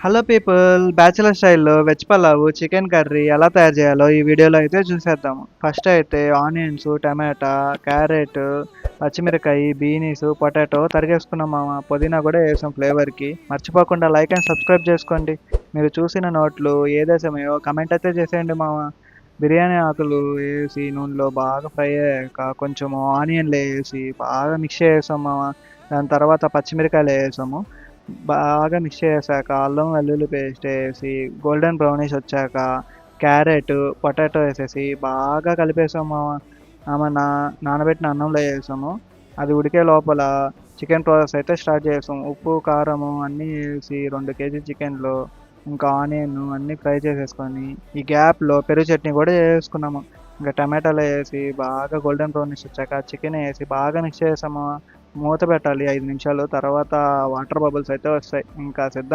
Hello people, bachelor స్టైల్లో veg pulao chicken curry ఎలా తయారు చేయాలో ఈ వీడియోలో అయితే చూసేద్దాము. ఫస్ట్ అయితే ఆనియన్స్, టమాటా, క్యారెట్, పచ్చిమిరకాయ, బీనీస్, పొటాటో తరిగేసుకున్నాం మామ. పుదీనా కూడా వేసాం ఫ్లేవర్కి. మర్చిపోకుండా లైక్ అండ్ సబ్స్క్రైబ్ చేసుకోండి. మీరు చూసిన నోట్లు ఏ దేశమేయో కమెంట్ అయితే చేసేయండి మామ. బిర్యానీ ఆకులు వేసి నూనెలో బాగా ఫ్రై అయ్యాక కొంచెం ఆనియన్లు వేసి బాగా మిక్స్ చేసాం మామ. దాని తర్వాత పచ్చిమిరకాయలు వేసాము. బాగా మిక్స్ చేసాక అల్లం వెల్లుల్లి పేస్ట్ వేసి గోల్డెన్ బ్రౌనిష్ వచ్చాక క్యారెట్, పొటాటో వేసేసి బాగా కలిపేసాము మామ. నానబెట్టిన అన్నంలో వేసాము. అది ఉడికే లోపల చికెన్ ప్రాసెస్ అయితే స్టార్ట్ చేసాం. ఉప్పు, కారము అన్నీ వేసి 2 కేజీ చికెన్లో ఇంకా ఆనియన్ అన్నీ ఫ్రై చేసేసుకొని ఈ గ్యాప్లో పెరుగు చట్నీ కూడా వేసుకున్నాము. ఇంకా టమాటాలు వేసి బాగా గోల్డెన్ బ్రౌనిష్ వచ్చాక చికెన్ వేసి బాగా మిక్స్ చేసాము. మూత పెట్టాలి 5 నిమిషాలు. తర్వాత వాటర్ బబుల్స్ అయితే వస్తాయి. ఇంకా సిద్ధం.